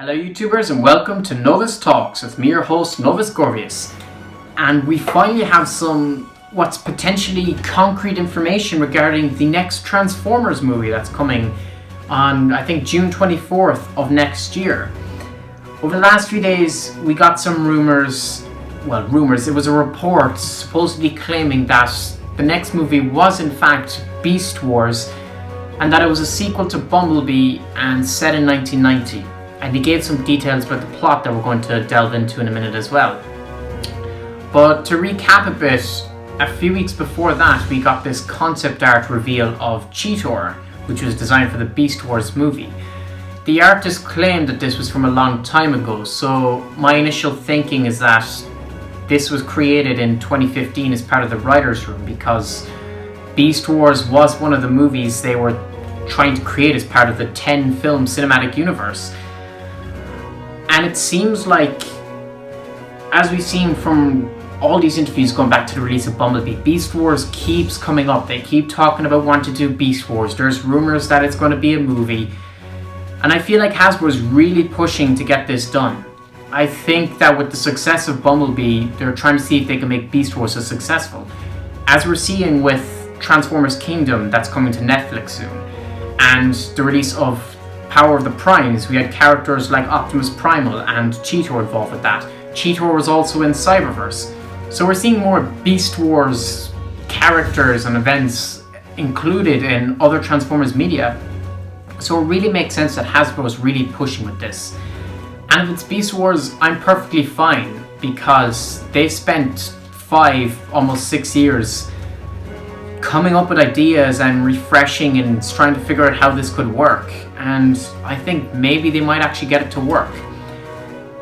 Hello YouTubers and welcome to Novus Talks with me, your host Novus Gorvius. And we finally have what's potentially concrete information regarding the next Transformers movie that's coming on, I think, June 24th of next year. Over the last few days we got some rumors, it was a report supposedly claiming that the next movie was in fact Beast Wars and that it was a sequel to Bumblebee and set in 1990. And he gave some details about the plot that we're going to delve into in a minute as well. But to recap a bit, a few weeks before that we got this concept art reveal of Cheetor, which was designed for the Beast Wars movie. The artist claimed that this was from a long time ago, so my initial thinking is that this was created in 2015 as part of the writer's room, because Beast Wars was one of the movies they were trying to create as part of the 10-film cinematic universe. And it seems like, as we've seen from all these interviews going back to the release of Bumblebee, Beast Wars keeps coming up. They keep talking about wanting to do Beast Wars. There's rumors that it's going to be a movie. And I feel like Hasbro's really pushing to get this done. I think that with the success of Bumblebee, they're trying to see if they can make Beast Wars so successful. As we're seeing with Transformers Kingdom, that's coming to Netflix soon, and the release of Power of the Primes, we had characters like Optimus Primal and Cheetor involved with that. Cheetor was also in Cyberverse. So we're seeing more Beast Wars characters and events included in other Transformers media. So it really makes sense that Hasbro is really pushing with this. And if it's Beast Wars, I'm perfectly fine, because they've spent 5, almost 6 years coming up with ideas and refreshing and trying to figure out how this could work. And I think maybe they might actually get it to work.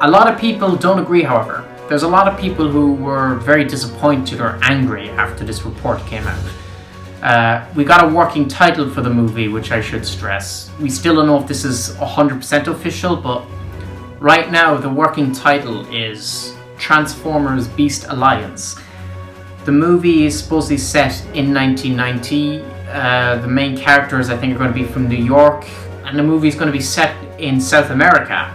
A lot of people don't agree, however. There's a lot of people who were very disappointed or angry after this report came out. We got a working title for the movie, which I should stress. We still don't know if this is 100% official, but right now the working title is Transformers Beast Alliance. The movie is supposedly set in 1990. The main characters, I think, are going to be from New York, and the movie is going to be set in South America,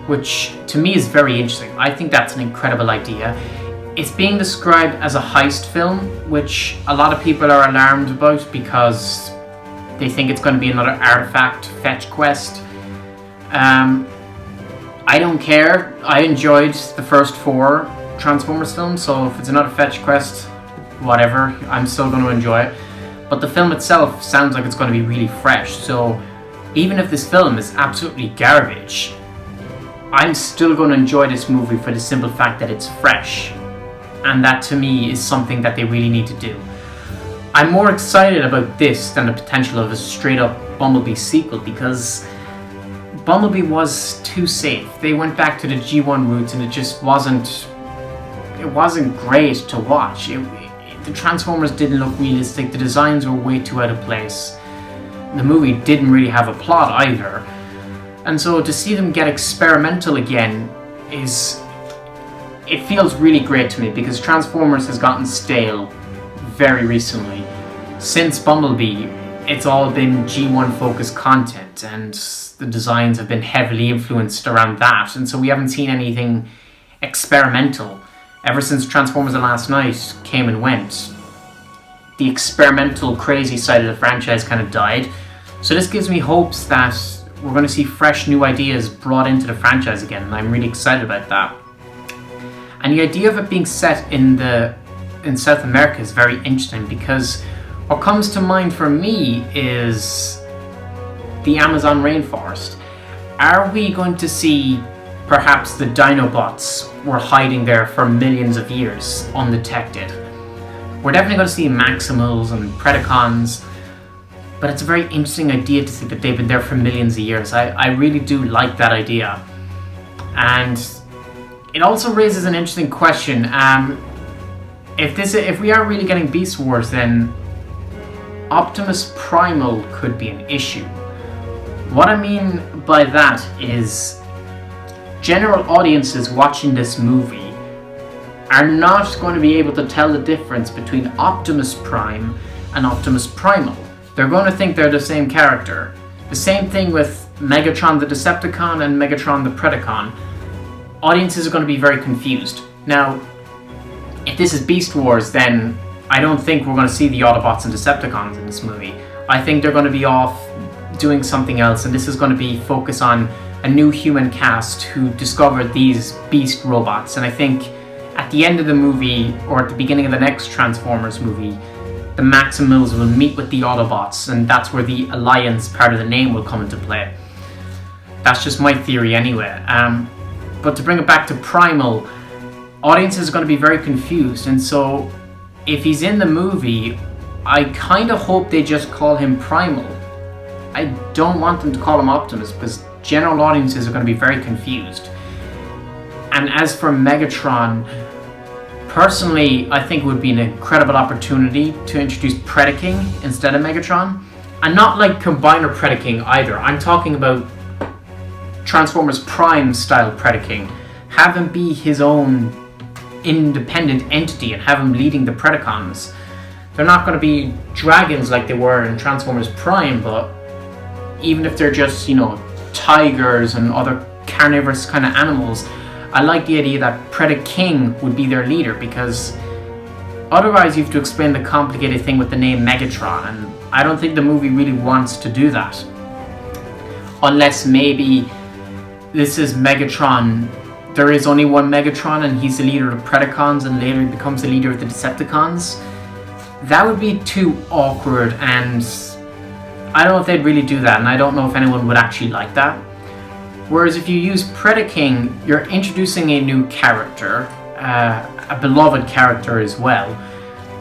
which to me is very interesting. I think that's an incredible idea. It's being described as a heist film, which a lot of people are alarmed about because they think it's going to be another artifact fetch quest. I don't care. I enjoyed the first 4 Transformers films, so if it's another fetch quest, whatever, I'm still going to enjoy it. But the film itself sounds like it's going to be really fresh, so even if this film is absolutely garbage, I'm still going to enjoy this movie for the simple fact that it's fresh, and that to me is something that they really need to do. I'm more excited about this than the potential of a straight up Bumblebee sequel, because Bumblebee was too safe. They went back to the G1 roots and it just wasn't great to watch. The Transformers didn't look realistic, the designs were way too out of place. The movie didn't really have a plot either. And so to see them get experimental again it feels really great to me, because Transformers has gotten stale very recently. Since Bumblebee, it's all been G1 focused content, and the designs have been heavily influenced around that, and so we haven't seen anything experimental. Ever since Transformers The Last Night came and went, the experimental crazy side of the franchise kind of died. So this gives me hopes that we're going to see fresh new ideas brought into the franchise again, and I'm really excited about that. And the idea of it being set in South America is very interesting, because what comes to mind for me is the Amazon rainforest. Are we going to see perhaps the Dinobots were hiding there for millions of years undetected? We're definitely going to see Maximals and Predacons, but it's a very interesting idea to think that they've been there for millions of years. I really do like that idea. And it also raises an interesting question. If we are really getting Beast Wars, then Optimus Primal could be an issue. What I mean by that is, general audiences watching this movie are not going to be able to tell the difference between Optimus Prime and Optimus Primal. They're going to think they're the same character. The same thing with Megatron the Decepticon and Megatron the Predacon, audiences are going to be very confused. Now, if this is Beast Wars, then I don't think we're going to see the Autobots and Decepticons in this movie. I think they're going to be off doing something else, and this is going to be focused on a new human cast who discovered these beast robots. And I think at the end of the movie, or at the beginning of the next Transformers movie, the Maximals will meet with the Autobots, and that's where the Alliance part of the name will come into play. That's just my theory anyway. But to bring it back to Primal, audiences are going to be very confused, and so if he's in the movie, I kind of hope they just call him Primal. I don't want them to call him Optimus, because general audiences are going to be very confused. And as for Megatron, personally, I think it would be an incredible opportunity to introduce Predaking instead of Megatron. And not like Combiner Predaking either. I'm talking about Transformers Prime style Predaking. Have him be his own independent entity and have him leading the Predacons. They're not going to be dragons like they were in Transformers Prime, but even if they're just, tigers and other carnivorous kind of animals, I like the idea that Predaking would be their leader, because otherwise you have to explain the complicated thing with the name Megatron, and I don't think the movie really wants to do that. Unless maybe this is Megatron, there is only one Megatron and he's the leader of the Predacons and later he becomes the leader of the Decepticons. That would be too awkward, and I don't know if they'd really do that, and I don't know if anyone would actually like that. Whereas if you use Predaking, you're introducing a new character, a beloved character as well,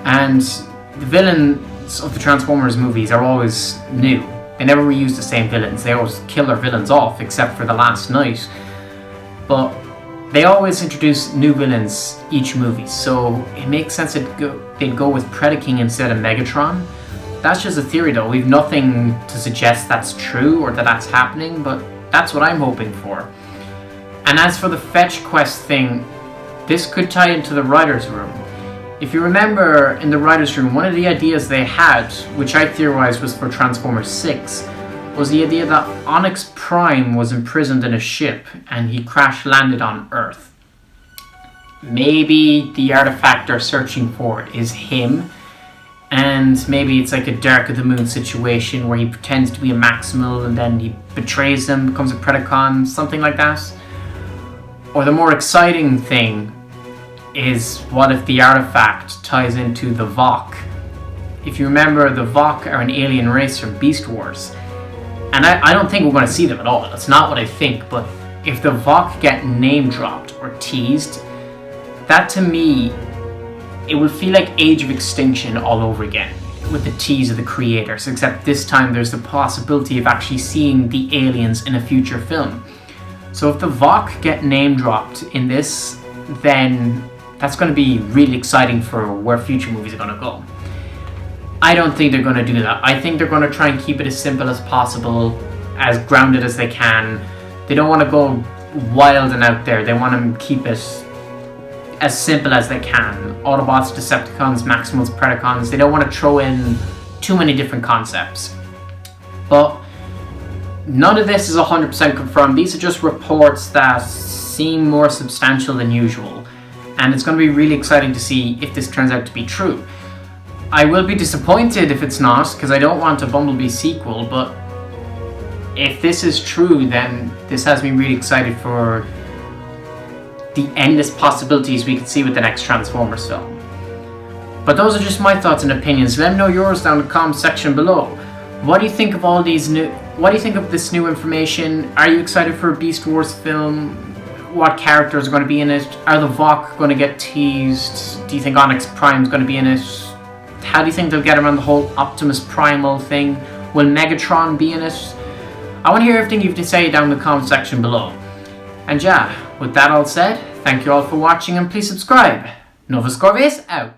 and the villains of the Transformers movies are always new. They never reuse the same villains. They always kill their villains off, except for The Last Knight. But they always introduce new villains each movie, so it makes sense that they'd go with Predaking instead of Megatron. That's just a theory though. We've nothing to suggest that's true or that that's happening, but that's what I'm hoping for. And as for the fetch quest thing, this could tie into the writer's room. If you remember, in the writer's room, one of the ideas they had, which I theorized was for Transformers 6, was the idea that Onyx Prime was imprisoned in a ship and he crash-landed on Earth. Maybe the artifact they're searching for is him, and maybe it's like a Dark of the Moon situation where he pretends to be a Maximal and then he betrays them, becomes a Predacon, something like that. Or the more exciting thing is, what if the artifact ties into the Vok? If you remember, the Vok are an alien race from Beast Wars. And I don't think we're going to see them at all. That's not what I think. But if the Vok get name dropped or teased, that to me, it would feel like Age of Extinction all over again, with the tease of the creators, except this time there's the possibility of actually seeing the aliens in a future film. So if the Vok get name dropped in this, then that's going to be really exciting for where future movies are going to go. I don't think they're going to do that. I think they're going to try and keep it as simple as possible, as grounded as they can. They don't want to go wild and out there. They want to keep it as simple as they can. Autobots, Decepticons, Maximals, Predacons. They don't want to throw in too many different concepts. But none of this is 100% confirmed. These are just reports that seem more substantial than usual. And it's going to be really exciting to see if this turns out to be true. I will be disappointed if it's not, because I don't want a Bumblebee sequel, but if this is true, then this has me really excited for the endless possibilities we could see with the next Transformers film. But those are just my thoughts and opinions. Let me know yours down in the comment section below. What do you think of all these what do you think of this new information? Are you excited for a Beast Wars film? What characters are going to be in it? Are the Vok going to get teased? Do you think Onyx Prime is going to be in it? How do you think they'll get around the whole Optimus Primal thing? Will Megatron be in it? I want to hear everything you have to say down in the comment section below. And yeah, with that all said, thank you all for watching and please subscribe. Novus Corvius out.